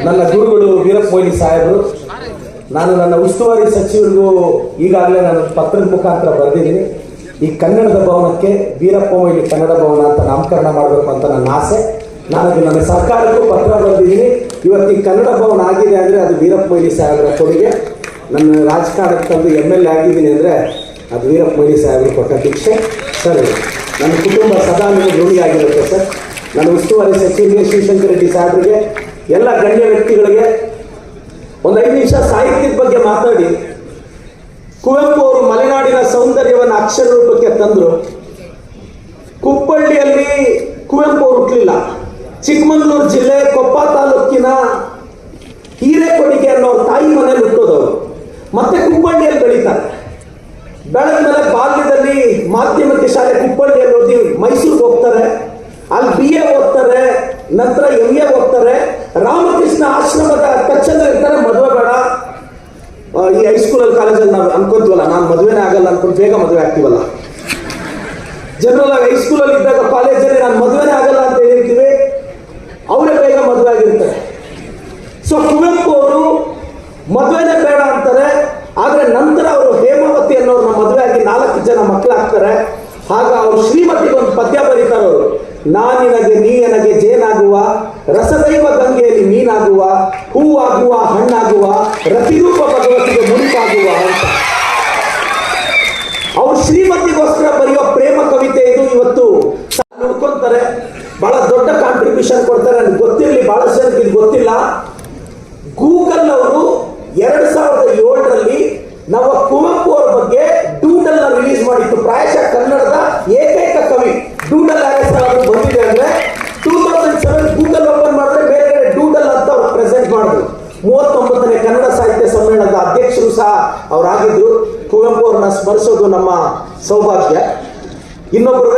ನನ್ನ ಗುರುಗಳು ವೀರಪ್ಪ ಮೊಯ್ಲಿ ಸಾಹೇಬರು. ನಾನು ನನ್ನ ಉಸ್ತುವಾರಿ ಸಚಿವರಿಗೂ ಈಗಾಗಲೇ ನಾನು ಪತ್ರದ ಮುಖಾಂತರ ಬರೆದಿದ್ದೀನಿ. ಈ ಕನ್ನಡದ ಭವನಕ್ಕೆ ವೀರಪ್ಪ ಮೊಯ್ಲಿ ಕನ್ನಡ ಭವನ ಅಂತ ನಾಮಕರಣ ಮಾಡಬೇಕು ಅಂತ ನನ್ನ ಆಸೆ. ನಾನು ನನ್ನ ಸರ್ಕಾರಕ್ಕೂ ಪತ್ರ ಬರೆದಿದ್ದೀನಿ. ಇವತ್ತು ಈ ಕನ್ನಡ ಭವನ ಆಗಿದೆ ಅಂದರೆ ಅದು ವೀರಪ್ಪ ಮೊಯ್ಲಿ ಸಾಹೇಬರ ಕೊಡುಗೆ. ನನ್ನ ರಾಜಕಾರಣಕ್ಕೆ ತಂದು MLA ಆಗಿದ್ದೀನಿ ಅಂದರೆ ಅದು ವೀರಪ್ಪ ಮೊಯ್ಲಿ ಸಾಹೇಬರು ಕೊಟ್ಟ ಭಿಕ್ಷೆ. ಸರ್, ನನ್ನ ಕುಟುಂಬ ಸದಾ ನಿಮಗೆ ಋಣಿಯಾಗಿರುತ್ತೆ ಸರ್. ನನ್ನ ಉಸ್ತುವಾರಿ ಸಚಿವರಿಗೆ, ಶಿವಶಂಕರ ರೆಡ್ಡಿ ಸಾಹೇಬರಿಗೆ, ಎಲ್ಲ ಗಣ್ಯ ವ್ಯಕ್ತಿಗಳಿಗೆ ಒಂದು 5 ನಿಮಿಷ ಸಾಹಿತ್ಯದ ಬಗ್ಗೆ ಮಾತಾಡಿ. ಕುವೆಂಪು ಅವರು ಮಲೆನಾಡಿನ ಸೌಂದರ್ಯವನ್ನು ಅಕ್ಷರ ರೂಪಕ್ಕೆ ತಂದರು. ಕುಪ್ಪಳ್ಳಿಯಲ್ಲಿ ಕುವೆಂಪು ಅವರು ಹುಟ್ಟಲಿಲ್ಲ. ಚಿಕ್ಕಮಗಳೂರು ಜಿಲ್ಲೆ ಕೊಪ್ಪ ತಾಲೂಕಿನ ಹಿರೇಕೊಡಿಗೆ ಅನ್ನೋ ತಾಯಿ ಮನೆಯಲ್ಲಿ ಹುಟ್ಟೋದವರು. ಮತ್ತೆ ಕುಪ್ಪಳ್ಳಿಯಲ್ಲಿ ಬೆಳೀತಾರೆ. ಬೆಳೆದ ಮೇಲೆ ಬಾಲ್ಯದಲ್ಲಿ ಮಾಧ್ಯಮಿಕ ಶಾಲೆ ಕುಪ್ಪಳ್ಳಿಯಲ್ಲಿ ಓದಿ ಮೈಸೂರಿಗೆ ಹೋಗ್ತಾರೆ. ಅಲ್ಲಿ BA ಓದ್ತಾರೆ, ನಂತರ MA ಓದ್ತಾರೆ. ರಾಮಕೃಷ್ಣ ಆಶ್ರಮದ ಟಚ್ಚಲ್ಲಿ ಇರ್ತಾರೆ. ಮದುವೆ ಬೇಡ, ಈ ಹೈಸ್ಕೂಲಲ್ಲಿ ಕಾಲೇಜಲ್ಲಿ ನಾವು ಅನ್ಕೊಂತೀವಲ್ಲ, ನಾನು ಮದುವೆನೇ ಆಗಲ್ಲ ಅನ್ಕೊಂಡು ಬೇಗ ಮದುವೆ ಆಗ್ತೀವಲ್ಲ. ಜನರಲ್ ಆಗಿ ಹೈಸ್ಕೂಲಲ್ಲಿ ಇದ್ದಾಗ ಕಾಲೇಜಲ್ಲಿ ನಾನು ಮದುವೆನೇ ಆಗಲ್ಲ ಅಂತ ಹೇಳಿರ್ತೀವಿ, ಅವರೇ ಬೇಗ ಮದುವೆ ಆಗಿರ್ತಾರೆ. ಸೊ ಕುವೆಂಪು ಅವರು ಮದುವೆನೇ ಬೇಡ ಅಂತಾರೆ. ಆದರೆ ನಂತರ ಅವರು ಹೇಮಾವತಿ ಅನ್ನೋರನ್ನ ಮದುವೆ ಆಗಿ 4 ಜನ ಮಕ್ಕಳಾಗ್ತಾರೆ. ಆಗ ಅವರು ಶ್ರೀಮತಿಗೆ ಒಂದು ಪದ್ಯ ಬರೀತಾರೆ. ಅವರು ನಾನಿನಗೆ ನೀನಗೆ ಜೇನಾಗುವ, ರಸದೈವ ಗಂಗೆಯಲ್ಲಿ ಮೀನಾಗುವ, ಹೂವಾಗುವ ಹಣ್ಣಾಗುವ, ರತಿರೂಪ ಭಗವತಿಗೆ ಮುಡಿಪಾಗುವ ಅಂತ. ಅವ್ರು ಶ್ರೀಮತಿಗೋಸ್ಕರ ಬರೆಯೋ ಪ್ರೇಮ ಕವಿತೆ ಇದು. ಇವತ್ತು ನೋಡ್ಕೊಂತಾರೆ, ಬಹಳ ದೊಡ್ಡ ಕಾಂಟ್ರಿಬ್ಯೂಷನ್ ಕೊಡ್ತಾರೆ. ನನಗೆ ಗೊತ್ತಿರಲಿ, ಬಹಳಷ್ಟು ಜನಕ್ಕೆ ಇದು ಗೊತ್ತಿಲ್ಲ. ಗೂಗಲ್ ಅವರು 2007ರಲ್ಲಿ ನಾವು ಕುವೆಂಪು ಅವರ ಬಗ್ಗೆ ಡೂಡಲ್ ರಿಲೀಸ್ ಮಾಡಿತ್ತು. ಪ್ರಾಯಶಃ ಕನ್ನಡದ ಏಕೈಕ ಕವಿ ಡೂಡಲ್ ಬಂದಿದೆ ಅಂದ್ರೆ 2007 ಗೂಗಲ್ ಓಪನ್ ಮಾಡಿದ್ರೆ ಬೇರೆ ಡೂಡಲ್ ಅಂತ ಅವ್ರು ಪ್ರೆಸೆಂಟ್ ಮಾಡಿದ್ರು. 39ನೇ ಕನ್ನಡ ಸಾಹಿತ್ಯ ಸಮ್ಮೇಳನದ ಅಧ್ಯಕ್ಷರು ಸಹ ಅವರಾಗಿದ್ರು. ಕುವೆಂಪು ಅವ್ರನ್ನ ಸ್ಮರಿಸೋದು ನಮ್ಮ ಸೌಭಾಗ್ಯ. ಇನ್ನೊಬ್ಬರ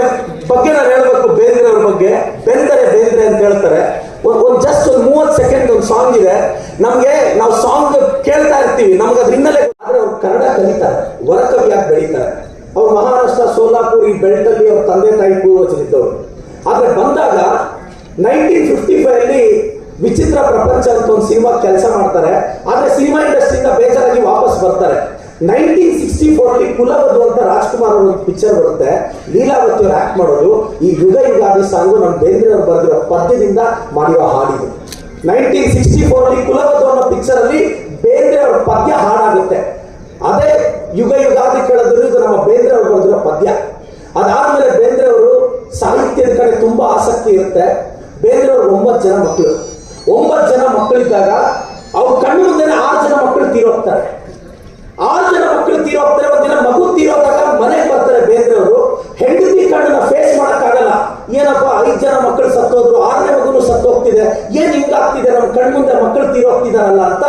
ಬಗ್ಗೆ ನಾನು ಹೇಳಬೇಕು, ಬೇಂದ್ರೆ ಅವ್ರ ಬಗ್ಗೆ. ಬೇಂದ್ರೆ ಅಂತ ಹೇಳ್ತಾರೆ. ಒಂದು ಜಸ್ಟ್ ಒಂದು 30 ಸೆಕೆಂಡ್ ಒಂದು ಸಾಂಗ್ ಇದೆ. ನಮ್ಗೆ ನಾವು ಸಾಂಗ್ ಕೇಳ್ತಾ ಇರ್ತೀವಿ, ನಮ್ಗೆ ಅದ್ರ ಹಿನ್ನೆಲೆ. ಆದ್ರೆ ಅವ್ರು ಕನ್ನಡ ಕಲಿತಾರೆ, ಹೊರಕವಿಯಾಗಿ ಬೆಳೀತಾರೆ. ಅವ್ರು ಮಹಾರಾಷ್ಟ್ರ ಸೋಲಾಪುರ್ ಈ ಬೆಲ್ಟಲ್ಲಿ ಅವ್ರ ತಂದೆ ತಾಯಿ ಪೂರ್ವಜರಿದ್ದವರು. ಆದ್ರೆ ಬಂದಾಗ 1955 ವಿಚಿತ್ರ ಪ್ರಪಂಚ ಅಂತ ಒಂದು ಸಿನಿಮಾ ಕೆಲಸ ಮಾಡ್ತಾರೆ. ಆದ್ರೆ ಸಿನಿಮಾ ಇಂಡಸ್ಟ್ರಿಯಿಂದ ಬೇಜಾರಾಗಿ ವಾಪಸ್ ಬರ್ತಾರೆ. 1964 ಕುಲವಧು ಅಂತ ರಾಜ್ಕುಮಾರ್ ಅವ್ರ ಒಂದು ಪಿಕ್ಚರ್ ಬರುತ್ತೆ. ಲೀಲಾವತಿ ಅವರು ಆಕ್ಟ್ ಮಾಡೋದು. ಈ ಯುಗ ಯುಗಾದಿ ಸಾಂಗು ನಮ್ಮ ಬೇಂದ್ರೆ ಅವರು ಬರೆದಿರೋ ಪದ್ಯದಿಂದ ಮಾಡಿರೋ ಹಾಡಿದು. 1964 ಕುಲವಧು ಅನ್ನೋ ಪಿಕ್ಚರ್ ಅಲ್ಲಿ ಬೇಂದ್ರೆ ಅವರ ಪದ್ಯ ಹಾಡಾಗುತ್ತೆ. ಅದೇ ಯುಗ ಯುಗಾದಿ ಕೇಳೋದು ಇದು ನಮ್ಮ ಬೇಂದ್ರೆ ಅವರು ಬರೆದಿರೋ ಪದ್ಯ. ಅದಾದ್ಮೇಲೆ ಬೇಂದ್ರೆ ಅವರು ಸಾಹಿತ್ಯದ ಕಡೆ ತುಂಬಾ ಆಸಕ್ತಿ ಇರುತ್ತೆ. ಬೇಂದ್ರೆ ಅವರು 9 ಜನ ಮಕ್ಕಳು. 9 ಜನ ಮಕ್ಕಳಿದ್ದಾಗ ಅವ್ರ ಕಣ್ಣು ಮುಂದೆನೆ 6 ಜನ ಮಕ್ಕಳು ತೀರೋಗ್ತಾರೆ. 6 ಜನ ಮಕ್ಕಳು ತೀರೋಗ್ತಾರೆ. ಒಂದಿನ ಮಗು ತೀರೋದಾಗ ಮನೆಗೆ ಬರ್ತಾರೆ ಬೇಂದ್ರೆ ಅವರು. ಹೆಂಡತಿ ಕಣ್ಣನ್ನ ಫೇಸ್ ಮಾಡಕ್ಕಾಗಲ್ಲ. ಏನಪ್ಪ 5 ಜನ ಮಕ್ಕಳು ಸತ್ತೋದ್ರು, 6ನೇ ಮಗುನು ಸತ್ತೋಗ್ತಿದೆ, ಏನ್ ಹಿಂಗಾಗ್ತಿದೆ, ನಮ್ಮ ಕಣ್ಣು ಮುಂದೆ ಮಕ್ಕಳು ತೀರೋಗ್ತಿದಾರಲ್ಲ ಅಂತ.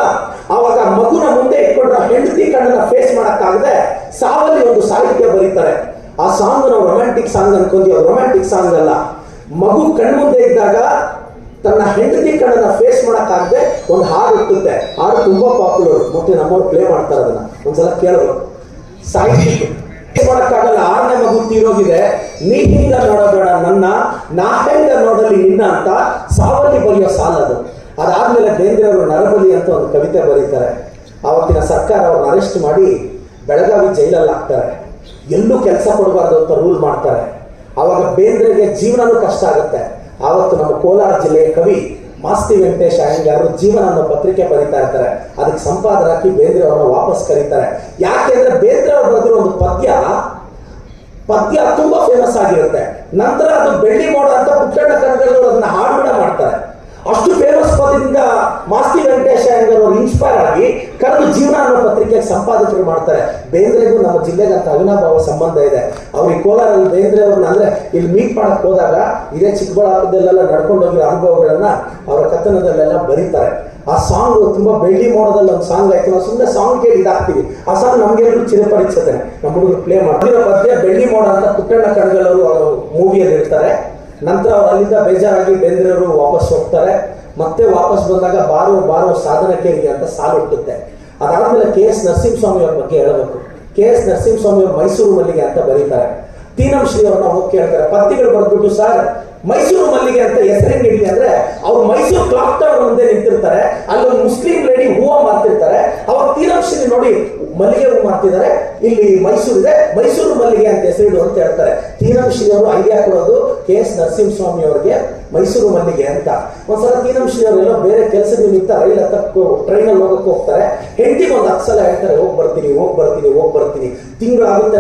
ಆವಾಗ ಮಗುನ ಮುಂದೆ ಇಟ್ಕೊಂಡ್ರೆ ಹೆಂಡತಿ ಕಣ್ಣನ್ನ ಫೇಸ್ ಮಾಡಕ್ಕಾಗದೆ ಸಾವಲ್ಲಿ ಒಂದು ಸಾಹಿತ್ಯ ಬರೀತಾರೆ. ಆ ಸಾಂಗ್ ನಾವು ರೊಮ್ಯಾಂಟಿಕ್ ಸಾಂಗ್ ಅನ್ಕೊಂತೀವಿ. ಅದು ರೊಮ್ಯಾಂಟಿಕ್ ಸಾಂಗ್ ಅಲ್ಲ. ಮಗು ಕಣ್ಣು ಮುಂದೆ ಇದ್ದಾಗ ತನ್ನ ಹೆಂಡತಿ ಕಣ್ಣನ್ನ ಫೇಸ್ ಮಾಡಕ್ಕಾಗದೆ ಒಂದು ಹಾಡು ಹುಟ್ಟುತ್ತೆ. ಹಾಡು ತುಂಬಾ ಪಾಪ್ಯುಲರ್. ಮತ್ತೆ ನಮ್ಮವ್ರು ಪ್ಲೇ ಮಾಡ್ತಾರೆ. ಅದನ್ನ ಒಂದ್ಸಲ ಕೇಳೋದು. ಸಾಹಿತ್ಯ ಮಾಡಕ್ಕಾಗಲ್ಲ, 6ನೇ ಮಗು ತೀರೋಗಿದೆ, ನೀ ಹಿಂಗ ನೋಡಬೇಡ ನನ್ನ, ನಾ ಹೆಂಗ ನೋಡಲಿ ನಿನ್ನ ಅಂತ ಸಾವಲ್ಲಿ ಬರೆಯೋ ಸಾಲದು. ಅದಾದ್ಮೇಲೆ ಬೇಂದ್ರೆ ಅವರು ನರಬಲಿ ಅಂತ ಒಂದು ಕವಿತೆ ಬರೀತಾರೆ. ಆವತ್ತಿನ ಸರ್ಕಾರ ಅವ್ರನ್ನ ಅರೆಸ್ಟ್ ಮಾಡಿ ಬೆಳಗಾವಿ ಜೈಲಲ್ಲಿ ಹಾಕ್ತಾರೆ. ಎಲ್ಲೂ ಕೆಲಸ ಕೊಡಬಾರ್ದು ಅಂತ ರೂಲ್ ಮಾಡ್ತಾರೆ. ಆವಾಗ ಬೇಂದ್ರೆಗೆ ಜೀವನನೂ ಕಷ್ಟ ಆಗುತ್ತೆ. ಆವತ್ತು ನಮ್ಮ ಕೋಲಾರ ಜಿಲ್ಲೆಯ ಕವಿ ಮಾಸ್ತಿ ವೆಂಕಟೇಶ್ ಅಯ್ಯಂಗಾರ್ ಜೀವನ ಅನ್ನೋ ಪತ್ರಿಕೆ ಬರೀತಾ ಇರ್ತಾರೆ. ಅದಕ್ಕೆ ಸಂಪಾದಕರಾಗಿ ಬೇಂದ್ರೆ ಅವ್ರನ್ನ ವಾಪಸ್ ಕರೀತಾರೆ. ಯಾಕೆಂದ್ರೆ ಬೇಂದ್ರೆ ಅವ್ರು ಬರೆದಿರೋ ಒಂದು ಪದ್ಯ ತುಂಬಾ ಫೇಮಸ್ ಆಗಿರುತ್ತೆ. ನಂತರ ಅದು ಬೆಳ್ಳಿ ಮೋಡ ಅಂತ ಪುಟ್ಟಣ್ಣ ಕನ್ನಡದವರು ಅದನ್ನ ಹಾಡುಗಡ ಮಾಡ್ತಾರೆ. ಅಷ್ಟು ಫೇಮಸ್ ಪದದಿಂದ ಮಾಸ್ತಿ ವೆಂಕಟೇಶ್ ಅಯ್ಯಂಗಾರ್ ಅವರು ಇನ್ಸ್ಪೈರ್ ಆಗಿ ಕರೆದು ಜೀವನ ಅನ್ನೋ ಪತ್ರಿಕೆಗೆ ಸಂಪಾದಕರು ಮಾಡ್ತಾರೆ. ಬೇಂದ್ರೆಗೂ ನಮ್ಮ ಜಿಲ್ಲೆಗೆ ಅಂತ ಅವಿನಾಭಾವ ಸಂಬಂಧ ಇದೆ. ಅವ್ರಿಗೆ ಕೋಲಾರಲ್ಲಿ ಬೇಂದ್ರೆ ಅವ್ರನ್ನ ಅಂದ್ರೆ ಇಲ್ಲಿ ಮೀಟ್ ಮಾಡಕ್ ಹೋದಾಗ ಇದೇ ಚಿಕ್ಕಬಳ್ಳಾಪುರದಲ್ಲೆಲ್ಲ ನಡ್ಕೊಂಡು ಹೋಗಿರೋ ಅನುಭವಗಳನ್ನ ಅವರ ಕಥನದಲ್ಲೆಲ್ಲ ಬರೀತಾರೆ. ಆ ಸಾಂಗ್ ತುಂಬಾ ಬೆಳ್ಳಿ ಮೋಡದಲ್ಲಿ ಒಂದು ಸಾಂಗ್ ಆಯ್ತು. ನಾವು ಸುಮ್ಮನೆ ಸಾಂಗ್ ಕೇಳಿ ಇದಾಗ್ತೀವಿ. ಆ ಸಾಂಗ್ ನಮ್ಗೆಲ್ಲರೂ ಚಿರಪರಿಚತೆ. ನಮ್ಮ ಹುಡುಗರು ಪ್ಲೇ ಮಾಡಿರೋ ಪದ್ಯ ಬೆಳ್ಳಿ ಮೋಡ ಅಂತ ಪುಟ್ಟಣ್ಣ ಕಣಗಲ್ ಅವರು ಮೂವಿಯಲ್ಲಿ ಇರ್ತಾರೆ. ನಂತರ ಅವ್ರು ಅಲ್ಲಿಂದ ಬೇಜಾರಾಗಿ ಬೇಂದ್ರೆ ಅವರು ವಾಪಸ್ ಹೋಗ್ತಾರೆ. ಮತ್ತೆ ವಾಪಸ್ ಬಂದಾಗ ಬಾರೋ ಸಾಧನಕೇರಿಗೆ ಅಂತ ಸಾಲು ಹುಟ್ಟುತ್ತೆ. ಅದಾದ್ಮೇಲೆ KS ನರಸಿಂಹಸ್ವಾಮಿ ಅವ್ರ ಬಗ್ಗೆ ಹೇಳಬೇಕು. KS ನರಸಿಂಹಸ್ವಾಮಿ ಅವರು ಮೈಸೂರು ಮಲ್ಲಿಗೆ ಅಂತ ಬರೀತಾರೆ. ತೀನಂ ಶ್ರೀ ಅವ್ರನ್ನ ಹೋಗಿ ಕೇಳ್ತಾರೆ. ಪದ್ಯಗಳು ಬರ್ಬಿಟ್ಟು, ಸರ್ ಮೈಸೂರು ಮಲ್ಲಿಗೆ ಅಂತ ಹೆಸರಿಗೆ ಇಡಲಿ ಅಂದ್ರೆ ಅವ್ರು ಮೈಸೂರು ಕ್ಲಾಕ್ ಟವರ್ ಮುಂದೆ ನಿಂತಿರ್ತಾರೆ, ಅಲ್ಲೊಂದು ಮುಸ್ಲಿಂ ಲೇಡಿ ಹೂವು ಮಾರ್ತಿರ್ತಾರೆ. ಅವಾಗ ತೀನಾಕ್ಷಿನಿ ನೋಡಿ ಮಲ್ಲಿಗೆ ಹೂ ಮಾರ್ತಿದ್ದಾರೆ, ಇಲ್ಲಿ ಮೈಸೂರು ಇದೆ, ಮೈಸೂರು ಮಲ್ಲಿಗೆ ಅಂತ ಹೆಸರಿಡು ಅಂತ ಹೇಳ್ತಾರೆ. ತೀನಾಕ್ಷಿನಿ ಅವರು ಐಡಿಯಾ ಕೊಡೋದು KS ನರಸಿಂಹಸ್ವಾಮಿ ಅವರಿಗೆ ಮೈಸೂರು ಮಲ್ಲಿಗೆ ಅಂತ. ಒಂದ್ಸಲ ತೀನಾಕ್ಷಿನಿ ಅವರೆಲ್ಲ ಬೇರೆ ಕೆಲಸ ನಿಮಿತ್ತ ರೈಲ್ ಹತ್ತಕ್ಕೂ ಟ್ರೈನಲ್ಲಿ ಹೋಗಕ್ಕೆ ಹೋಗ್ತಾರೆ. ಹೆಂಡತಿಗೆ ಒಂದು 10 ಸಲ ಹೇಳ್ತಾರೆ, ಹೋಗಿ ಬರ್ತೀನಿ, ತಿಂಗಳಾಗುತ್ತೆ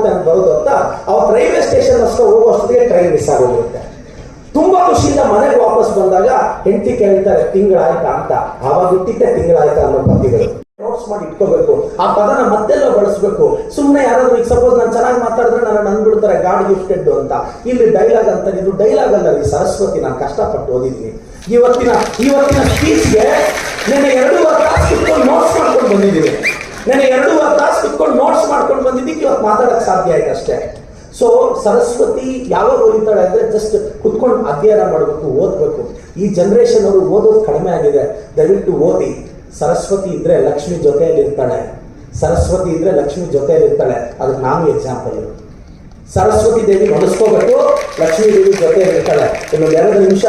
ನಾನು ಬರೋದು ಅಂತ. ಅವತ್ತು ರೈಲ್ವೆ ಸ್ಟೇಷನ್ ಅಷ್ಟು ಹೋಗುವಷ್ಟೊತ್ತಿಗೆ ಟ್ರೈನ್ ಮಿಸ್ ಆಗೋಗಿರುತ್ತೆ. ತುಂಬಾ ಖುಷಿಯಿಂದ ಮನೆಗೆ ವಾಪಸ್ ಬಂದಾಗ ಹೆಂಡತಿ ಕೇಳ್ತಾರೆ ತಿಂಗಳಾಯ್ತಾ ಅಂತ. ಆವಾಗ ಹುಟ್ಟಿದ್ದೆ ತಿಂಗಳಾಯ್ತಾ ಅನ್ನೋ ಪದ್ಯಗಳು ನೋಟ್ಸ್ ಮಾಡಿ ಇಟ್ಕೋಬೇಕು. ಆ ಪದನ ಮತ್ತೆಲ್ಲ ಬಳಸಬೇಕು. ಸುಮ್ಮನೆ ಯಾರಾದ್ರೂ ಈಗ ಸಪೋಸ್ ನಾನು ಚೆನ್ನಾಗಿ ಮಾತಾಡಿದ್ರೆ ನನ್ನ ಅಂದ್ಬಿಡ್ತಾರೆ ಗಾಡ್ ಗಿಫ್ಟೆಡ್ ಅಂತ. ಇಲ್ಲಿ ಡೈಲಾಗ್ ಅಂತ, ಇದು ಡೈಲಾಗ್ ಅಲ್ಲ ರೀ, ಸರಸ್ವತಿ. ನಾನು ಕಷ್ಟಪಟ್ಟು ಓದಿದ್ದೀನಿ. ಇವತ್ತಿನ ಸ್ಪೀಚ್ಗೆ ನಾನು 2.5 ತಾಸು ಕುತ್ಕೊಂಡು ನೋಟ್ಸ್ ಮಾಡ್ಕೊಂಡು ಬಂದಿದ್ದೀನಿ. ಇವತ್ತು ಮಾತಾಡಕ್ ಸಾಧ್ಯ ಆಯ್ತು ಅಷ್ಟೇ. ಸೊ ಸರಸ್ವತಿ ಯಾವಾಗ ಓದಿತಾಳೆ ಅಂದ್ರೆ ಜಸ್ಟ್ ಕುತ್ಕೊಂಡು ಅಧ್ಯಯನ ಮಾಡಬೇಕು, ಓದ್ಬೇಕು. ಈ ಜನರೇಷನ್ ಅವರು ಓದೋದು ಕಡಿಮೆ ಆಗಿದೆ. ದಯವಿಟ್ಟು ಓದಿ. ಸರಸ್ವತಿ ಇದ್ರೆ ಲಕ್ಷ್ಮಿ ಜೊತೆಯಲ್ಲಿ ಇರ್ತಾಳೆ. ಅದಕ್ಕೆ ನಾನು ಎಕ್ಸಾಂಪಲ್. ಸರಸ್ವತಿ ದೇವಿ ಹೊಲಿಸ್ಕೋಬೇಕು, ಲಕ್ಷ್ಮೀ ದೇವಿ ಜೊತೆಯಲ್ಲಿ ಇರ್ತಾಳೆ. ಇನ್ನೊಂದು 2 ನಿಮಿಷ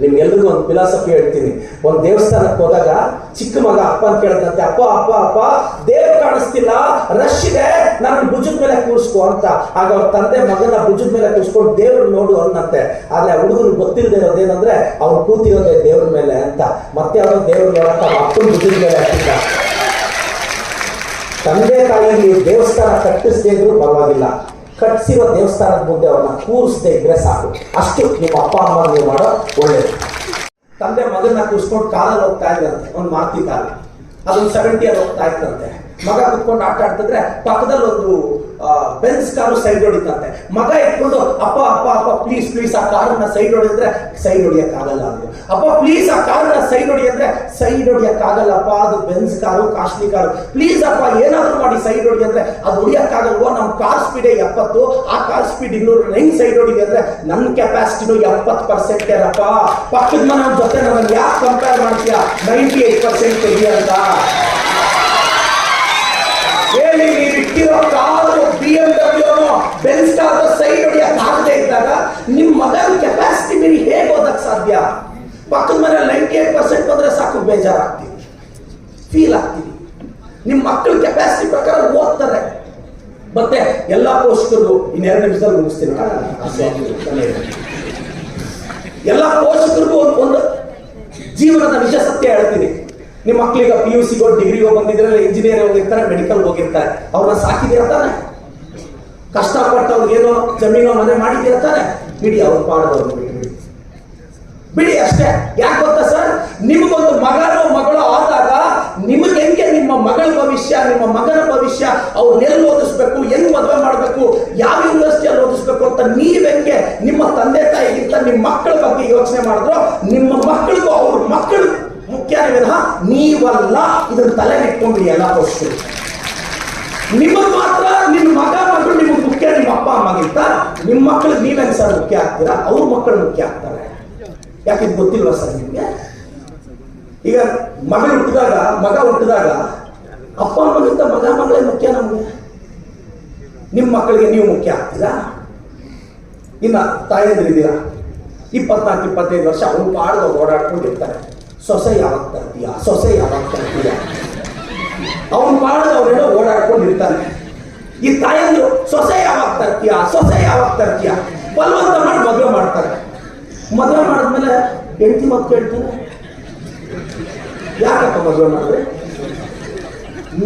ನಿಮ್ಗೆಲ್ರಿಗೂ ಒಂದು ಫಿಲಾಸಫಿ ಹೇಳ್ತೀನಿ. ಒಂದು ದೇವಸ್ಥಾನಕ್ಕೆ ಹೋದಾಗ ಚಿಕ್ಕ ಮಗ ಅಪ್ಪ ಅಂತ ಕೇಳ್ತಂತೆ, ಅಪ್ಪ ದೇವ್ರು ಕಾಣಿಸ್ತಿಲ್ಲ, ರಶ್ ಇದೆ, ನಾನು ಭುಜದ ಮೇಲೆ ಕೂರಿಸ್ಕೊ ಅಂತ. ಆಗ ಅವ್ರ ತಂದೆ ಮಗನ ಭುಜದ ಮೇಲೆ ಕೂರಿಸ್ಕೊಂಡು ದೇವ್ರು ನೋಡು ಅನ್ನಂತೆ. ಆದ್ರೆ ಆ ಹುಡುಗರು ಗೊತ್ತಿಲ್ಲದೆ ಇರೋದೇನಂದ್ರೆ ಅವ್ನು ಕೂತಿರೋದೇ ದೇವ್ರ ಮೇಲೆ ಅಂತ. ಮತ್ತೆ ಅವರು ದೇವ್ರು ನೋಡಕ್ಕ ಅಪ್ಪನ ಭುಜದ ಮೇಲೆ ಹಾಕಿದ್ದ. ತಂದೆ ತಾಯಿಗೆ ದೇವಸ್ಥಾನ ಕಟ್ಟಿಸದೇ ಇದ್ರು ಪರವಾಗಿಲ್ಲ, ಕಟ್ಟಿಸಿರೋ ದೇವಸ್ಥಾನದ ಮುಂದೆ ಅವ್ರನ್ನ ಕೂರಿಸದೆ ಇದ್ರೆ ಸಾಕು. ಅಷ್ಟು ನಿಮ್ಮ ಅಪ್ಪ ಅಮ್ಮ ನೀವು ಮಾಡೋ ಒಳ್ಳೇದು. ತಂದೆ ಮಗನ ಕೂರಿಸ್ಕೊಂಡು ಕಾಲಲ್ಲಿ ಹೋಗ್ತಾ ಇದ್ರಂತೆ, ಒಂದು ಮಾತಿ ಕಾಲ, ಅದೊಂದು 70 ಹೋಗ್ತಾ ಇತ್ತಂತೆ. ಮಗ ಕುತ್ಕೊಂಡು ಆಟ ಆಡ್ತಿದ್ರೆ ಪಕ್ಕದಲ್ಲಿ ಒಂದು ಬೆನ್ಸ್ ಕಾರು ಸೈಡ್ ಹೊಡಿತಂತೆ. ಮಗ ಎತ್ಕೊಂಡು ಅಪ್ಪ ಪ್ಲೀಸ್ ಆ ಕಾರನ್ನ ಸೈಡ್ ಹೊಡಿದ್ರೆ ಸೈಡ್ ಹೊಡಿಯಕ್ಕಾಗಲ್ಲ ಅಂದ್ರು. ಅಪ್ಪ ಪ್ಲೀಸ್ ಆ ಕಾರನ್ನ ಸೈಡ್ ಹೊಡಿಯಂದ್ರೆ ಸೈಡ್ ಹೊಡಿಯಕ್ಕಾಗಲ್ಲಪ್ಪ, ಅದು Benz car, costly car, please ಅಪ್ಪ ಏನಾದ್ರು ಮಾಡಿ ಸೈಡ್ ಹೊಡಿ ಅಂದ್ರೆ ಅದು ಹೊಡಿಯಕ್ಕಾಗಲ್ವೋ, ನಮ್ಮ ಕಾರ್ ಸ್ಪೀಡೇ 70, ಆ ಕಾರ್ ಸ್ಪೀಡ್ 200, ಹೆಂಗ್ ಸೈಡ್ ಹೊಡಿದೆ ಅಂದ್ರೆ ನನ್ನ ಕೆಪಾಸಿಟಿನೂ 70% ಏನಪ್ಪ. ಪಕ್ಕದ ಮನೆ ಜೊತೆ ನಮ್ಮನ್ನು ಯಾಕೆ ಕಂಪೇರ್ ಮಾಡ್ತೀಯ, 98% ಇದೆಯಾ ಅಂತ ಹೇಳಿ. ನೀವು ಇಟ್ಟಿರೋ car BMW Benz car side ಹೊಡಿಯಕ್ಕೆ ಆಗದೆ ಇದ್ದಾಗ ನಿಮ್ಮ ಮಗನ ಕೆಪಾಸಿಟಿ ಮೀರಿ ಹೇಗೆ ಓದಕ್ಕೆ ಸಾಧ್ಯ? ಪಕ್ಕದ ಮನೆ 98% ಬಂದ್ರೆ ಸಾಕು, ಬೇಜಾರಾಗ್ತೀವಿ, ಫೀಲ್ ಆಗ್ತೀವಿ. ನಿಮ್ಮ ಮಕ್ಕಳ ಕೆಪಾಸಿಟಿ ಪ್ರಕಾರ ಓದ್ತಾರೆ. ಮತ್ತೆ ಎಲ್ಲಾ ಪೋಷಕರು, 2 ನಿಮಿಷದಲ್ಲಿ ಮುಗಿಸ್ತೀನಿ, ಎಲ್ಲಾ ಪೋಷಕರಿಗೂ ಒಂದು ಜೀವನದ ನಿಜ ಸತ್ಯ ಹೇಳ್ತೀನಿ. ನಿಮ್ಮ ಮಕ್ಕಳಿಗೆ PUCಗೋ ಡಿಗ್ರಿಗೋ ಬಂದಿದ್ರೆ, ಇಂಜಿನಿಯರ್ ಹೋಗಿರ್ತಾರೆ, ಮೆಡಿಕಲ್ ಹೋಗಿರ್ತಾರೆ, ಅವ್ರನ್ನ ಸಾಕಿದೀರ ತಾನೆ, ಕಷ್ಟಪಟ್ಟು ಅವ್ರಿಗೇನೋ ಜಮೀನೋ ಮನೆ ಮಾಡಿದೀರ ತಾನೆ, ಬಿಡಿ, ಅವ್ರು ಪಾಡದವ್ರು ಬಿಡಿ ಅಷ್ಟೇ. ಯಾಕೆ ಗೊತ್ತಾ ಸರ್, ನಿಮಗೊಂದು ಮಗನೋ ಮಗಳೋ ಆದಾಗ ನಿಮಗೆ ಹೆಂಗೆ ನಿಮ್ಮ ಮಗಳ ಭವಿಷ್ಯ, ನಿಮ್ಮ ಮಗನ ಭವಿಷ್ಯ, ಅವ್ರನ್ನ ಎಲ್ಲಿ ಓದಿಸ್ಬೇಕು, ಹೆಂಗ್ ಮದುವೆ ಮಾಡಬೇಕು, ಯಾವ ಯೂನಿವರ್ಸಿಟಿಯಲ್ಲಿ ಓದಿಸ್ಬೇಕು ಅಂತ ನೀವ್ ಹೆಂಗೆ ನಿಮ್ಮ ತಂದೆ ತಾಯಿಗಿಂತ ನಿಮ್ಮ ಮಕ್ಕಳ ಬಗ್ಗೆ ಯೋಚನೆ ಮಾಡಿದ್ರು, ನಿಮ್ಮ ಮಕ್ಕಳಿಗೂ ಅವ್ರ ಮಕ್ಕಳು ಮುಖ್ಯನೇ ವಿನಃ ನೀವಲ್ಲ. ಇದನ್ನು ತಲೆ ಇಟ್ಕೊಂಡ್ಬಿಡಿ ಎಲ್ಲ ಪೋಷಕರು. ನಿಮಗ್ ಮಾತ್ರ ನಿಮ್ಮ ಮಗಳು ನಿಮಗೆ ಮುಖ್ಯ, ನಿಮ್ಮ ಅಪ್ಪ ಅಮ್ಮಗಿಂತ. ನಿಮ್ಮ ಮಕ್ಕಳಿಗೆ ನೀವೇನು ಸರ್ ಮುಖ್ಯ ಆಗ್ತೀರಾ, ಅವ್ರ ಮಕ್ಕಳು ಮುಖ್ಯ ಆಗ್ತಾರೆ. ಯಾಕೆ ಇದು ಗೊತ್ತಿಲ್ವಾ ಸರ್ ನಿಮ್ಗೆ? ಈಗ ಮಗ ಹುಟ್ಟಿದಾಗ ಅಪ್ಪ ಅಮ್ಮಗಿಂತ ಮಗಳೇ ಮುಖ್ಯ ನಮ್ಗೆ. ನಿಮ್ಮ ಮಕ್ಕಳಿಗೆ ನೀವು ಮುಖ್ಯ ಆಗ್ತೀರಾ? ಇನ್ನ ತಾಯಂದಿರಿದ್ದೀರಾ, 24-25 ವರ್ಷ ಅವ್ರು ಪಾಡ್ದು ಓಡಾಡ್ಕೊಂಡಿರ್ತಾರೆ. ಸೊಸೆ ಯಾವಾಗ ತರ್ತೀಯ ಅವ್ನು ಪಾಡ್ದು ಅವರೆಲ್ಲ ಓಡಾಡ್ಕೊಂಡಿರ್ತಾನೆ. ಈ ತಾಯಂದ್ರು ಸೊಸೆ ಯಾವಾಗ ತರ್ತೀಯ ಬಲವಂತ ಮಾಡಿ ಮದುವೆ ಮಾಡ್ತಾರೆ. ಮದುವೆ ಮಾಡಿದ್ಮೇಲೆ ಹೆಂಡತಿ ಮತ್ ಕೇಳ್ತಾನೆ, ಯಾಕಪ್ಪ ಮದುವೆ ಮಾಡಿದ್ರೆ?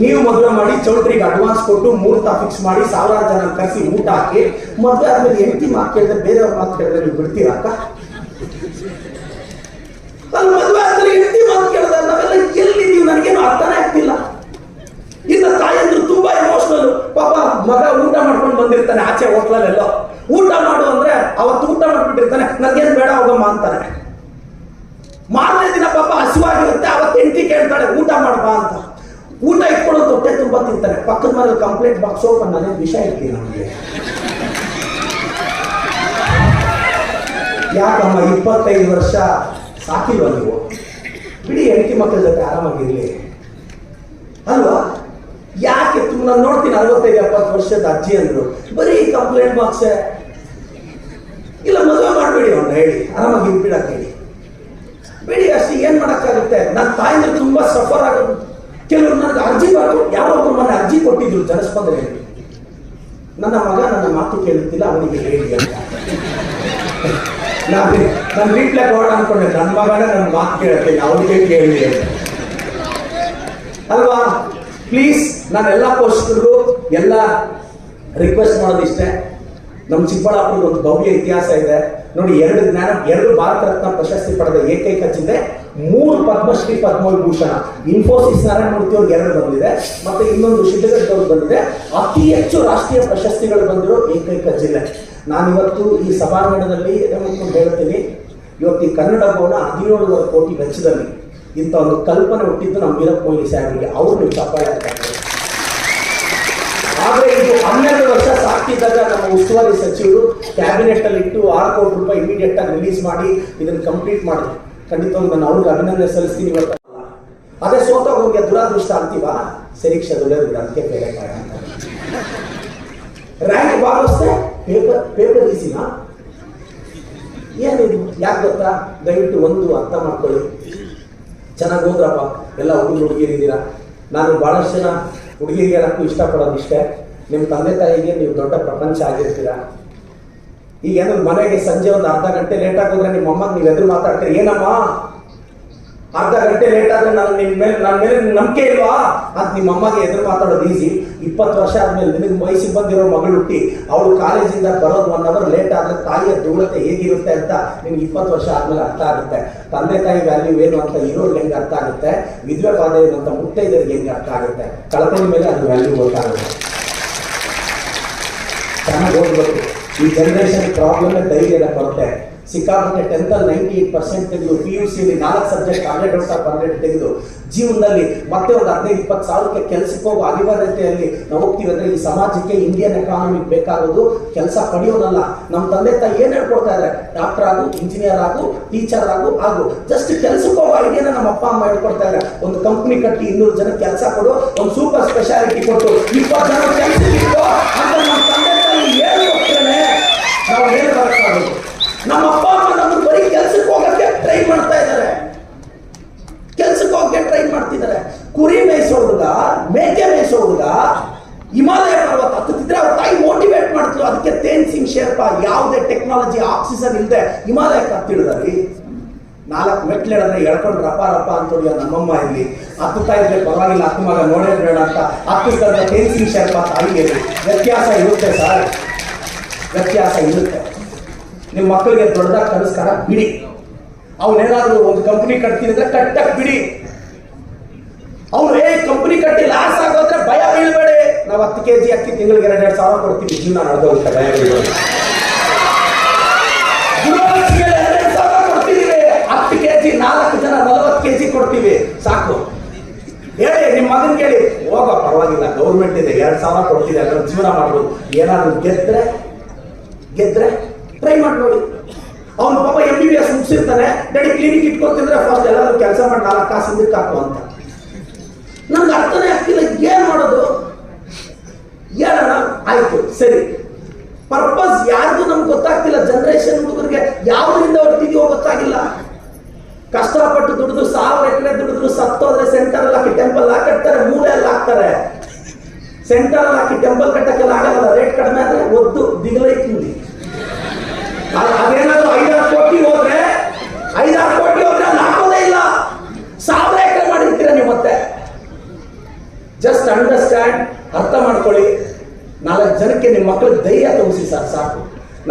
ನೀವು ಮದುವೆ ಮಾಡಿ ಚೌಟ್ರಿಗೆ ಅಡ್ವಾನ್ಸ್ ಕೊಟ್ಟು ಮುಹೂರ್ತ ಫಿಕ್ಸ್ ಮಾಡಿ 1000 ಜನ ಕರೆಸಿ ಊಟ ಹಾಕಿ ಮದುವೆ ಆದ್ಮೇಲೆ ಹೆಂಡತಿ ಮಾತು ಕೇಳಿದ್ರೆ ಬೇರೆಯವ್ರ ಮಾತು ಕೇಳಿದ್ರೆ ನೀವು ಬಿಡ್ತೀರಾಕ? ನಾನು ಮದುವೆ ಆದ್ರೆ ಹೆಂಡತಿ ಮಾತು ಕೇಳಿದ್ರೆ ನಾವೆಲ್ಲ ಎಲ್ಲಿದ್ದೀವಿ ನನಗೇನು ಅರ್ಥನೇ ಆಗ್ತಿಲ್ಲ. ಇನ್ನು ತಾಯಂದ್ರು ತುಂಬಾ ಎಮೋಷನಲ್. ಪಾಪ ಮಗ ಊಟ ಮಾಡ್ಕೊಂಡು ಬಂದಿರ್ತಾನೆ ಆಚೆ ಹೋಟ್ಲಲ್ಲೆಲ್ಲೋ, ಊಟ ಮಾಡು ಅಂದ್ರೆ ಅವತ್ತು ಊಟ ಮಾಡ್ಬಿಟ್ಟಿರ್ತಾನೆ, ನನಗೇನು ಬೇಡ ಹೋಗಮ್ಮ ಅಂತಾನೆ. ಮಾರನೇ ದಿನ ಪಾಪ ಹಸಿವಾಗಿರುತ್ತೆ, ಅವತ್ತು ಹೆಂಡತಿ ಕೇಳ್ತಾಳೆ ಊಟ ಮಾಡ್ಬಾ ಅಂತ. ಊಟ ಇಟ್ಕೊಳ್ಳೋದು ಹೊಟ್ಟೆ ತುಂಬಾ ತಿಂತಾನೆ. ಪಕ್ಕದ ಮನೇಲಿ ಕಂಪ್ಲೇಂಟ್ ಬಾಕ್ಸ್ ಓಪನ್, ನಾನೇ ವಿಷಯ ಇರ್ತೀನಿ ನಮಗೆ. ಯಾಕಮ್ಮ 25 ವರ್ಷ ಸಾಕಿಲ್ವ ನೀವು? ಬಿಡಿ, ಹೆಂಡತಿ ಮಕ್ಕಳ ಜೊತೆ ಆರಾಮಾಗಿರ್ಲಿ ಅಲ್ವಾ? ಯಾಕೆ ನಾನು ನೋಡ್ತೀನಿ 65-70 ವರ್ಷದ ಅಜ್ಜಿ ಅಂದ್ರು ಬರೀ ಕಂಪ್ಲೇಂಟ್ ಬಾಕ್ಸ್. ಇಲ್ಲ ಮದುವೆ ಮಾಡಬೇಡಿ ಅವನ್ನ ಹೇಳಿ, ಆರಾಮಾಗಿ ಬಿಡಕ್ಕೆ ಹೇಳಿ ಬೇಡಿ ಅಷ್ಟೇ. ಏನ್ ಮಾಡಕ್ಕಾಗುತ್ತೆ? ನನ್ನ ತಾಯಿನ ತುಂಬಾ ಸಫರ್ ಆಗೋದು. ಕೆಲವರು ನನಗೆ ಅರ್ಜಿ ಬರೋದು, ಯಾರೊಬ್ಬರು ಮೊನ್ನೆ ಅರ್ಜಿ ಕೊಟ್ಟಿದ್ರು ಜನಸ್ಪಂದನೆಯಲ್ಲಿ, ನನ್ನ ಮಗ ನನ್ನ ಮಾತು ಕೇಳುತ್ತಿಲ್ಲ ಅವನಿಗೆ ಹೇಳಿ ಅಂತ. ನಾನು ರೀಪ್ಲೈ ಕೊಡೋಣ ಅನ್ಕೊಂಡೆ, ನನ್ನ ಮಗನೇ ನನ್ನ ಮಾತು ಕೇಳುತ್ತೇನೆ ಅವನಿಗೆ ಕೇಳಿ ಅಲ್ವಾ. ಪ್ಲೀಸ್ ನಾನೆಲ್ಲ ಪೋಸ್ಟರ್ಗೂ ಎಲ್ಲ ರಿಕ್ವೆಸ್ಟ್ ಮಾಡೋದಿಷ್ಟೇ. ನಮ್ಮ ಚಿಕ್ಕಬಳ್ಳಾಪುರದ ಒಂದು ಭವ್ಯ ಇತಿಹಾಸ ಇದೆ ನೋಡಿ. 2 ಭಾರತ ರತ್ನ ಪ್ರಶಸ್ತಿ ಪಡೆದ ಏಕೈಕ ಜಿಲ್ಲೆ, 3 ಪದ್ಮಶ್ರೀ ಪದ್ಮವಿಭೂಷಣ. ಇನ್ಫೋಸಿಸ್ ನಾರಾಯಣಮೂರ್ತಿ ಅವ್ರಿಗೆ 2 ಬಂದಿದೆ, ಮತ್ತೆ ಇನ್ನೊಂದು ಶಿಡ್ಲಘಟ್ಟವ್ರಿಗೆ ಬಂದಿದೆ. ಅತಿ ಹೆಚ್ಚು ರಾಷ್ಟ್ರೀಯ ಪ್ರಶಸ್ತಿಗಳು ಬಂದಿರೋ ಏಕೈಕ ಜಿಲ್ಲೆ. ನಾನಿವತ್ತು ಈ ಸಭಾಂಗಣದಲ್ಲಿ ಹೇಳ್ತೀನಿ, ಇವತ್ತು ಈ ಕನ್ನಡ ಭವನ 17.5 ಕೋಟಿ ವೆಚ್ಚದಲ್ಲಿ ಇಂಥ ಒಂದು ಕಲ್ಪನೆ ಹುಟ್ಟಿದ್ದು ನಮ್ಮ ವೀರಪ್ಪ ಮೊಯ್ಲಿ ಸಾಹೇಬರಿಗೆ. ಅವರು ನೀವು ಚಪ್ಪಾಳೆ ಆಗ್ತಾರೆ. ಆದ್ರೆ ಇದು 12 ವರ್ಷ ಸಾಕ್ತಿದ್ದಾಗ ನಮ್ಮ ಉಸ್ತುವಾರಿ ಸಚಿವರು ಕ್ಯಾಬಿನೆಟ್ ಅಲ್ಲಿ ಇಟ್ಟು 6 ಕೋಟಿ ರೂಪಾಯಿ ಇಮಿಡಿಯೇಟ್ ಆಗಿ ರಿಲೀಸ್ ಮಾಡಿ ಇದನ್ನು ಕಂಪ್ಲೀಟ್ ಮಾಡಿದ್ರು. ಖಂಡಿತವಾಗಿ ನಾನು ಅವ್ರಿಗೆ ಅಭಿನಂದನೆ ಸಲ್ಲಿಸ್ತೀನಿ. ಇವತ್ತು ಅದೇ ಸೋತೋಗೋರಿಗೆ ದುರಾದೃಷ್ಟ ಅಂತೀವಾ? ಸರೀಕ್ಷೆ ದುಡಿಯೋದು ಅದಕ್ಕೆ ಬೇರೆ ಕಾರಣ. ರ್ಯಾಂಕ್ ಭಾಗವಹಿಸ್ತೆ ಪೇಪರ್ ಈಸಿನ ಏನಿದು? ಯಾಕೆ ಗೊತ್ತಾ? ದಯವಿಟ್ಟು ಒಂದು ಅರ್ಥ ಮಾಡ್ಕೊಳ್ಳಿ. ಚೆನ್ನಾಗಿ ಹೋದ್ರಪ್ಪ ಎಲ್ಲ ಹುಡುಗಿಯರಿದ್ದೀರಾ. ನಾನು ಬಹಳಷ್ಟು ಜನ ಹುಡುಗಿರಿಗೆ ಹೇಳಕ್ಕೂ ಇಷ್ಟಪಡೋದು ಇಷ್ಟೇ, ನಿಮ್ಮ ತಂದೆ ತಾಯಿಗೆ ನೀವು ದೊಡ್ಡ ಪ್ರಪಂಚ ಆಗಿರ್ತೀರಾ. ಈಗ ಏನೋ ಮನೆಗೆ ಸಂಜೆ ಒಂದು ಅರ್ಧ ಗಂಟೆ ಲೇಟ್ ಆಗೋದ್ರೆ ನಿಮ್ಮ ಅಮ್ಮಗೆ ನೀವು ಎದುರು ಮಾತಾಡ್ತೀರಿ, ಏನಮ್ಮ ಅರ್ಧ ಗಂಟೆ ಲೇಟ್ ಆದ್ರೆ ನನ್ನ ಮೇಲೆ ನಂಬಿಕೆ ಇಲ್ವಾ ಅಂತ ನಿಮ್ಮ ಅಮ್ಮಗೆ ಎದುರು ಮಾತಾಡೋದು ಈಸಿ. 20 ವರ್ಷ ಆದ್ಮೇಲೆ ನಿನಗೆ ವಯಸ್ಸಿಗೆ ಬಂದಿರೋ ಮಗಳು ಹುಟ್ಟಿ ಅವಳು ಕಾಲೇಜಿಂದ ಬರೋದು 1 ಅವರ್ ಲೇಟ್ ಆದ್ರೆ ತಾಯಿಯ ದುಗುಡತೆ ಹೇಗಿರುತ್ತೆ ಅಂತ ನಿಮ್ಗೆ 20 ವರ್ಷ ಆದ್ಮೇಲೆ ಅರ್ಥ ಆಗುತ್ತೆ. ತಂದೆ ತಾಯಿ ವ್ಯಾಲ್ಯೂ ಏನು ಅಂತ ಇರೋರ್ಗೆ ಹೆಂಗೆ ಅರ್ಥ ಆಗುತ್ತೆ, ವಿಧವೆ ಬಾಧೆ ಏನು ಅಂತ ಮುತ್ತೈದರಿಗೆ ಹೆಂಗೆ ಅರ್ಥ ಆಗುತ್ತೆ, ಕಳಪೆ ಮೇಲೆ ಅದು ವ್ಯಾಲ್ಯೂ ಗೊತ್ತಾಗುತ್ತೆ. ಚೆನ್ನಾಗಿ ಓದ್ಬೇಕು. ಈ ಜನರೇಷನ್ ಪ್ರಾಬ್ಲಮ್ ಧೈರ್ಯದ ಕೊರತೆ. ಸಿಕ್ಕಾಪಟ್ಟೆ 10th 98% ತೆಗೆದು, PUC 4 ಸಬ್ಜೆಕ್ಟ್ 100% ತೆಗೆದು ಜೀವನದಲ್ಲಿ ಮತ್ತೆ ಒಂದು 15-20 ಸಾವಿರಕ್ಕೆ ಕೆಲಸಕ್ಕೆ ಹೋಗೋ ಅನಿವಾರ್ಯತೆಯಲ್ಲಿ ನಾವು ಹೋಗ್ತೀವಿ. ಅಂದ್ರೆ ಈ ಸಮಾಜಕ್ಕೆ, ಇಂಡಿಯನ್ ಎಕಾನಮಿಗೆ ಬೇಕಾಗೋದು ಕೆಲಸ ಪಡೆಯೋದಲ್ಲ. ನಮ್ಮ ತಂದೆ ತಾಯಿ ಏನ್ ಹೇಳ್ಕೊಡ್ತಾ ಇದ್ದಾರೆ, ಡಾಕ್ಟರ್ ಆಗು, ಇಂಜಿನಿಯರ್ ಆಗು, ಟೀಚರ್ ಆಗು ಜಸ್ಟ್ ಕೆಲಸಕ್ಕೆ ಹೋಗೋ ಐಡಿಯಾನ ನಮ್ಮ ಅಪ್ಪ ಅಮ್ಮ ಹೇಳ್ಕೊಡ್ತಾ ಇದ್ದಾರೆ. ಒಂದು ಕಂಪ್ನಿ ಕಟ್ಟಿ 200 ಜನಕ್ಕೆ ಕೆಲಸ ಕೊಡು, ಒಂದು ಸೂಪರ್ ಸ್ಪೆಷಾಲಿಟಿ ಕೊಟ್ಟು 20 ಜನ ಕೆಲಸಕ್ಕೆ ಇಟ್ಟು ಅಂತ ನಮ್ಮ ತಂದೆ ತಾಯಿ ಹೇಳ್ಕೊಡ್ತೇನೆ. ನಾವು ಏನು ಬರಕ್ಕಾಗೋದು? ನಮ್ಮ ಅಪ್ಪ ಅಮ್ಮ ನಮ್ಗೆ ಬರೀ ಕೆಲ್ಸಕ್ಕೆ ಹೋಗಕ್ಕೆ ಟ್ರೈ ಮಾಡ್ತಾ ಇದ್ದಾರೆ, ಕೆಲ್ಸಕ್ಕೆ ಹೋಗಕ್ಕೆ ಟ್ರೈ ಮಾಡ್ತಿದ್ದಾರೆ. ಕುರಿ ಮೇಯಿಸೋ ಹುಡುಗ, ಮೇಕೆ ಮೇಯಿಸೋ ಹುಡುಗ ಹಿಮಾಲಯ ಪರ್ವತ ಹತ್ತುತ್ತಿದ್ರೆ ಅವ್ರ ತಾಯಿ ಮೋಟಿವೇಟ್ ಮಾಡ್ತಿದ್ರು. ಅದಕ್ಕೆ ತೇನ್ ಸಿಂಗ್ ಶೇರ್ಪಾ ಯಾವುದೇ ಟೆಕ್ನಾಲಜಿ, ಆಕ್ಸಿಜನ್ ಇಲ್ಲದೆ ಹಿಮಾಲಯಕ್ಕೆ ಹತ್ತಿಳಿದ್ರಿ. 4 ಮೆಟ್ಲು ಹೇಳಿದ್ರೆ ಎಳ್ಕೊಂಡು ರಪ ಅಂತ ನಮ್ಮಮ್ಮ ಇಲ್ಲಿ ಹತ್ತುತ್ತಾ ಇದ್ರೆ ಪರವಾಗಿಲ್ಲ, ಹತ್ತು ಮಗ ನೋಡೇ ಬೇಡ ಅಂತ ಹತ್ತಿಸ್ತಾರೆ. ತೇನ್ ಸಿಂಗ್ ಶೇರ್ಪಾ ತಾಯಿಗೆ ವ್ಯತ್ಯಾಸ ಇರುತ್ತೆ ಸರ್, ವ್ಯತ್ಯಾಸ ಇರುತ್ತೆ. ನಿಮ್ಮ ಮಕ್ಕಳಿಗೆ ದೊಡ್ಡದಾಗಿ ಕನಸ್ಕಾರ ಬಿಡಿ. ಅವನೇನಾದ್ರೂ ಒಂದು ಕಂಪನಿ ಕಟ್ತೀನಿ ಅಂದ್ರೆ ಕಟ್ಟಕ್ ಬಿಡಿ. ಅವ್ರು ಕಂಪನಿ ಕಟ್ಟಿ ಲಾಸ್ ಆಗೋದ್ರೆ ಭಯ ಬೀಳ್ಬೇಡಿ. ನಾವು 10 kg ಅಕ್ಕಿ ತಿಂಗಳಿಗೆ 2-2 ಸಾವಿರ ಕೊಡ್ತೀವಿ, ಜೀವನ ನಡೆದೋಗುತ್ತೆ, ಭಯ ಬೀಳ್ಬೇಡಿ. 2 ಸಾವಿರ ಕೊಡ್ತಿದೀವಿ, 10 kg 4 ಜನ 40 kg ಕೊಡ್ತೀವಿ, ಸಾಕು. ಹೇಳಿ ನಿಮ್ಮ ಮಗನ್ ಕೇಳಿ, ಹೋಗ ಪರವಾಗಿಲ್ಲ ಗೌರ್ಮೆಂಟ್ ಇದೆ 2 ಸಾವಿರ ಕೊಡ್ತೀವಿ, ಅದರ ಜೀವನ ಮಾಡ್ಬೋದು. ಏನಾದ್ರು ಗೆದ್ರೆ ಟ್ರೈ ಮಾಡಿ ನೋಡಿ. ಅವನು ಪಾಪ MBBS ಮುಗಿಸಿರ್ತಾನೆ, ಡ್ಯಾಡಿ ಕ್ಲಿನಿಕ್ ಇಟ್ಕೊತಿದ್ರೆ ಫಸ್ಟ್ ಎಲ್ಲಾದ್ರೂ ಕೆಲಸ ಮಾಡಿ 4 ಕಾಸು ಹಿಂದಕ್ಕೆ ಹಾಕು ಅಂತ. ನನ್ಗೆ ಅರ್ಥನೇ ಆಗ್ತಿಲ್ಲ, ಏನ್ ಮಾಡೋದು? ಹೇಳೋಣ ಆಯ್ತು ಸರಿ, ಪರ್ಪಸ್ ಯಾರ್ದು ನಮ್ಗೆ ಗೊತ್ತಾಗ್ತಿಲ್ಲ. ಜನರೇಷನ್ ಹುಡುಗರಿಗೆ ಯಾವ್ದ್ರಿಂದ ಹೊರಟಿದೀವೋ ಗೊತ್ತಾಗಿಲ್ಲ. ಕಷ್ಟಪಟ್ಟು ದುಡಿದು 1000 ಎಕರೆ ದುಡಿದ್ರು ಸತ್ತೋದ್ರೆ ಸೆಂಟರ್ ಅಲ್ಲಿ ಹಾಕಿ ಟೆಂಪಲ್ ಹಾಕಿರ್ತಾರೆ, ಮೂಲೆ ಎಲ್ಲ ಹಾಕ್ತಾರೆ. ಸೆಂಟರ್ ಅಲ್ಲಿ ಹಾಕಿ ಟೆಂಪಲ್ ಕಟ್ಟಕ್ಕೆಲ್ಲ ಆಗಲ್ಲ, ರೇಟ್ ಕಡಿಮೆ ಆದ್ರೆ ಒದ್ದು ದಿಗಲೈತಿ. ಅದೇನಾದ್ರು 5-6 ಕೋಟಿ ಹೋದ್ರೆ ಅಲ್ಲಿ ಹಾಕೋದೇ ಇಲ್ಲ. 1000 ಎಕರೆ ಮಾಡಿರ್ತೀರ ನೀವು. ಮತ್ತೆ ಜಸ್ಟ್ ಅಂಡರ್ಸ್ಟ್ಯಾಂಡ್, ಅರ್ಥ ಮಾಡ್ಕೊಳ್ಳಿ. 4 ಜನಕ್ಕೆ ನಿಮ್ಮ ಮಕ್ಕಳಿಗೆ ಧೈರ್ಯ ತೋರಿಸಿ ಸರ್, ಸಾಕು.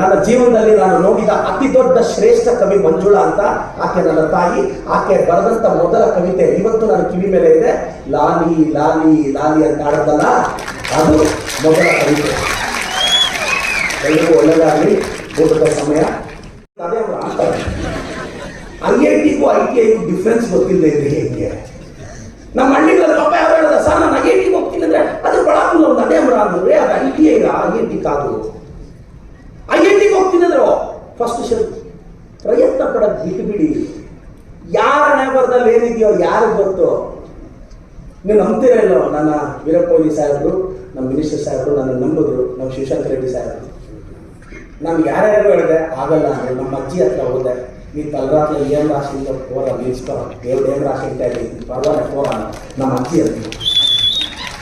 ನನ್ನ ಜೀವನದಲ್ಲಿ ನಾನು ನೋಡಿದ ಅತಿ ದೊಡ್ಡ ಶ್ರೇಷ್ಠ ಕವಿ ಮಂಜುಳಾ ಅಂತ, ಆಕೆ ನನ್ನ ತಾಯಿ. ಆಕೆ ಬರೆದಂತ ಮೊದಲ ಕವಿತೆ ಇವತ್ತು ನನ್ನ ಕಿವಿ ಮೇಲೆ ಇದೆ. ಲಾಲಿ ಲಾಲಿ ಲಾಲಿ ಅಂತ ಆಡೋದಲ್ಲ, ಅದು ಮೊದಲ ಕವಿತೆ. ಎಲ್ಲರಿಗೂ ಒಳ್ಳೆಯದಾಗಲಿ. ಊಟದ ಸಮಯ. ಅದೇ ಅವರು ಆಡ್ತಾರೆ. IITಗೂ ITIಗೂ ಡಿಫ್ರೆನ್ಸ್ ಗೊತ್ತಿಲ್ಲದೆ ಇದ್ರೆ ಹೇಗೆ? ನಮ್ಮ ಹಳ್ಳಿಗಳಲ್ಲಿ ಪಾಪ ಯಾವ ಹೇಳಿದ ಸರ್, ನಾನು IITಗೆ ಹೋಗ್ತೀನಿ ಅಂದ್ರೆ ಅದು ಬಳ್ಳಾಪುರ ಒಂದು ಅದೇ ಮರ ಅಂದ್ರೆ ಅದು ITI IIT ಕಾದು. IITಗೆ ಹೋಗ್ತೀನಿ ಅಂದ್ರೆ ಫಸ್ಟ್ ಪ್ರಯತ್ನ ಪಡೋದು ಬಿಡಿ. ಯಾರ ನೇಬರ್ದಲ್ಲಿ ಏನಿದೆಯೋ ಯಾರಿಗೆ ಗೊತ್ತು? ನೀವು ನಂಬ್ತೀರ ಇಲ್ಲೋ? ನನ್ನ ವೀರಪ್ಪ ಮೊಯ್ಲಿ ಸಾಹೇಬರು, ನಮ್ಮ ಮಿನಿಸ್ಟರ್ ಸಾಹೇಬರು ನನ್ನ ನಂಬಿದ್ರು, ನಮ್ಮ ಶಿವಶಂಕರ ರೆಡ್ಡಿ ಸಾಹೇಬರು. ನಾನು ಯಾರ್ಯಾರಿಗೂ ಹೇಳಿದೆ ಆಗಲ್ಲ ಅಂದರೆ ನಮ್ಮ ಅಜ್ಜಿ ಹತ್ರ ಹೋದೆ, ನೀ ತಲರಾತ್ರಿ ಏನು ರಾಶಿ ಅಂತ ಪೋರ ನಿಲ್ಸ್ಕೊ, ದೇವ್ರು ಏನು ರಾಶಿ ಅಂತ ಹೇಳಿ ಪರವಾಗಿಲ್ಲ ಪೋರ ನಮ್ಮ ಅಜ್ಜಿ ಹತ್ರ.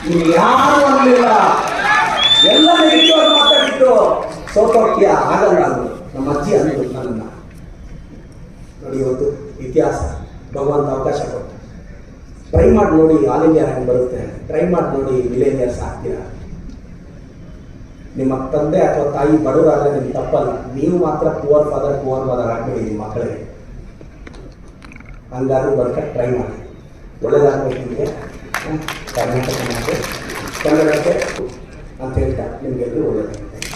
ನೀವು ಯಾರು ಅನ್ನಲಿಲ್ಲ, ಎಲ್ಲ ನೆಗೆಟಿವ್ ಮಾತಾಡಿದ್ದು ಸೋತೋಕ್ತಿಯ ಆಗಲ್ಲ ಅಂದರು. ನಮ್ಮ ಅಜ್ಜಿ ಅಂದರು ನನ್ನನ್ನು. ನೋಡಿ ಇವತ್ತು ಇತಿಹಾಸ ಭಗವಂತ ಅವಕಾಶ ಕೊಟ್ಟು ಟ್ರೈ ಮಾಡಿ ನೋಡಿ, ಆಲ್ ಇಂಡಿಯಾ ರ್ಯಾಂಕ್ ಬರುತ್ತೆ, ಟ್ರೈ ಮಾಡಿ ನೋಡಿ, ಮಿಲೇನಿಯರ್ಸ್ ಆಗ್ತೀರಾ. ನಿಮ್ಮ ತಂದೆ ಅಥವಾ ತಾಯಿ ಬಡವರಾದರೆ ನಿಮ್ಗೆ ತಪ್ಪಲ್ಲ, ನೀವು ಮಾತ್ರ ಪುವರ್ ಫಾದರ್ ಆಗ್ಬೇಡಿ ನಿಮ್ಮ ಮಕ್ಕಳಿಗೆ. ಹಂಗಾದ್ರೂ ಬರ್ಕಕ್ಕೆ ಟ್ರೈ ಮಾಡಿ, ಒಳ್ಳೇದಾಗಬೇಕು ನಿಮಗೆ, ಕರ್ನಾಟಕ ಕನ್ನಡಕ್ಕೆ ಅಂತ ಹೇಳ್ತಾ ನಿಮಗೆಲ್ಲರೂ ಒಳ್ಳೆಯದಾಗುತ್ತೆ.